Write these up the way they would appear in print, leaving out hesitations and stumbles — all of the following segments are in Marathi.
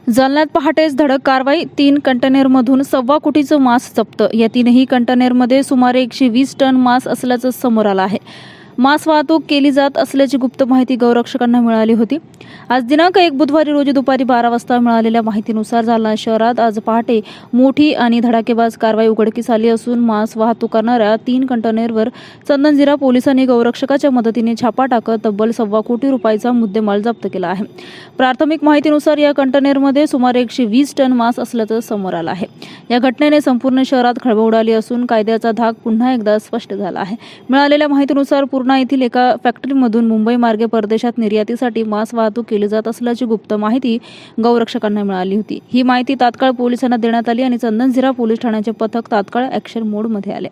जालन्यात पहाटेच धडक कारवाई. 3 कंटेनरमधून 1.25 कोटीचं मांस जप्त. या तीनही कंटेनरमध्ये सुमारे 120 टन मांस असल्याचं समोर आलं आहे. मांस वाहतूक केली जात असल्याची गुप्त माहिती गौरक्षकांना मिळाली होती. आज दिनांक 1 बुधवारी रोजी दुपारी 12 वाजता मिळालेल्या माहितीनुसार जालना शहरात आज पहाटे मोठी आणि धडाकेबाज कारवाई उघडकीस आली असून मांस वाहतूक करणाऱ्या 3 कंटेनरवर चंदनझिरा पोलिसांनी गौरक्षकाच्या मदतीने छापा टाकत तब्बल 1.25 कोटी रुपयाचा मुद्देमाल जप्त केला आहे. प्राथमिक माहितीनुसार या कंटेनरमध्ये सुमारे 120 टन मांस असल्याचं समोर आलं आहे. या घटनेने संपूर्ण शहरात खळबळ उडाली असून कायद्याचा धाक पुन्हा एकदा स्पष्ट झाला आहे. मिळालेल्या माहितीनुसार पूर्णा येथील एका फॅक्टरीमधून मुंबई मार्गे परदेशात निर्यातीसाठी मांस वाहतूक केली जात असल्याची गुप्त माहिती गौरक्षकांना मिळाली होती. ही माहिती तात्काळ पोलिसांना देण्यात आली आणि चंदनझिरा पोलीस ठाण्याचे पथक तात्काळ ॲक्शन मोडमध्ये आले.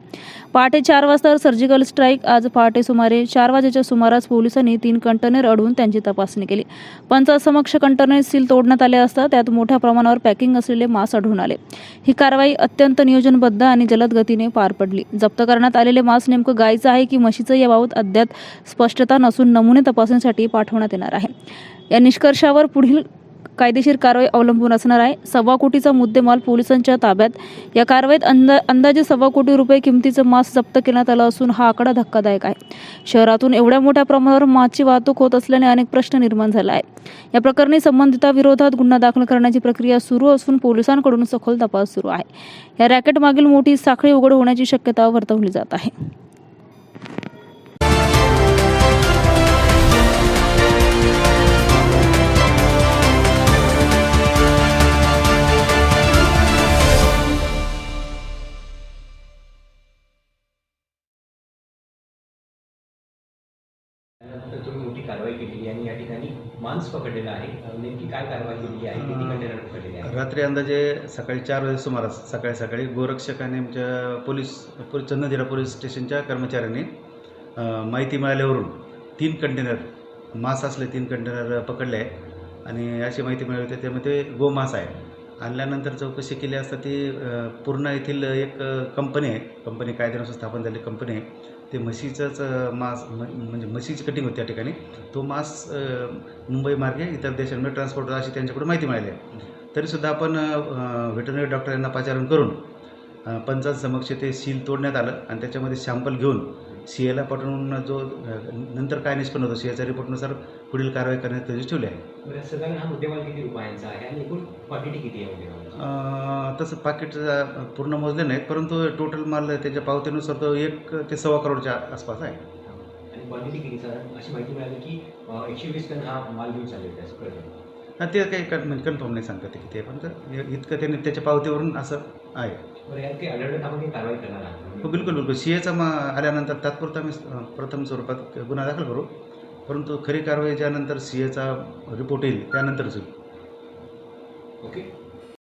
पहाटे 4 वाजता सर्जिकल स्ट्राईक. आज पहाटे सुमारे 4 वाजेच्या सुमारास पोलिसांनी 3 कंटेनर अडवून त्यांची तपासणी केली. पंचासमक्ष कंटेनर सील तोडण्यात आले असता त्यात मोठ्या प्रमाणावर पॅकिंग असलेले मांस आढळून आले. ही कारवाई अत्यंत नियोजनबद्ध आणि जलद गतीने पार पडली. जप्त करण्यात आलेले मांस नेमकं गायचं आहे की म्हशीचं याबाबत अद्याप स्पष्टता नसून नमुने तपासणीसाठी पाठवण्यात येणार आहे. या निष्कर्षावर पुढील कायदेशीर कारवाई अवलंबून असणार आहे. 1.25 कोटीचा मुद्देमाल पोलिसांच्या ताब्यात. या कारवाईत अंदाजे 1.25 कोटी रुपये किमतीचं मांस जप्त करण्यात आलं असून हा आकडा धक्कादायक आहे. शहरातून एवढ्या मोठ्या प्रमाणावर मांसची वाहतूक होत असल्याने अनेक प्रश्न निर्माण झाले आहेत. या प्रकरणी संबंधितांविरोधात गुन्हा दाखल करण्याची प्रक्रिया सुरू असून पोलिसांकडून सखोल तपास सुरू आहे. या रॅकेटमागील मोठी साखळी उघड होण्याची शक्यता वर्तवली जात आहे. त्यानंतर तुम्ही मोठी कारवाई केली आणि या ठिकाणी मांस पकडलेलं आहे. नेमकी काय कारवाई केली आहे? किती कंटेनर पकडलेले आहे? रात्री अंदाजे सकाळी 4 वाजे सुमारास सकाळी गोरक्षकाने आमच्या चंदनझिरा पोलीस स्टेशनच्या कर्मचाऱ्यांनी माहिती मिळाल्यावरून 3 कंटेनर मांस असले 3 कंटेनर पकडले आहे आणि अशी माहिती मिळाली होती. त्यामध्ये गोमांस आहे. आणल्यानंतर चौकशी केली असता ती पूर्णा येथील एक कंपनी आहे. कंपनी कायद्यानुसार स्थापन झालेली कंपनी आहे. ते म्हशीचंच मांस म्हणजे म्हशीची कटिंग होती त्या ठिकाणी. तो मांस मुंबई मार्गे इतर देशांमध्ये ट्रान्सपोर्ट होता अशी त्यांच्याकडून माहिती मिळाली आहे. तरीसुद्धा आपण व्हेटरनरी डॉक्टर यांना पाचारण करून पंचांसमक्ष ते सील तोडण्यात आलं आणि त्याच्यामध्ये सॅम्पल घेऊन CAला पाठवून जो नंतर काय निष्पन्न होतं CAच्या रिपोर्टनुसार पुढील कारवाई करण्यात तरी ठेवली आहे. साधारण हा मुद्देमाल किती रुपयांचा आहे आणि एकूण क्वांटिटी किती आहे मुद्देमाल? तसं पाकिट पूर्ण मोजले नाहीत परंतु टोटल माल त्याच्या पावतीनुसार तो 1 ते 1.25 करोडच्या आसपास आहे. आणि क्वांटिटी किती सर? अशी माहिती मिळाली की 120 टन हा माल घेऊन चालले त्याचं कळतं. ते काही कन्फर्म नाही सांगता ते किती आहे पण इतकं त्यांनी त्याच्या पावतीवरून असं आहे. बरं, यात काही आढळलं आपण काही कारवाई करणार आहात? हो बिलकुल CAचा आल्यानंतर तात्पुरता आम्ही प्रथम स्वरूपात गुन्हा दाखल करू परंतु खरी कारवाई ज्यानंतर CAचा रिपोर्ट येईल त्यानंतरच होईल. ओके.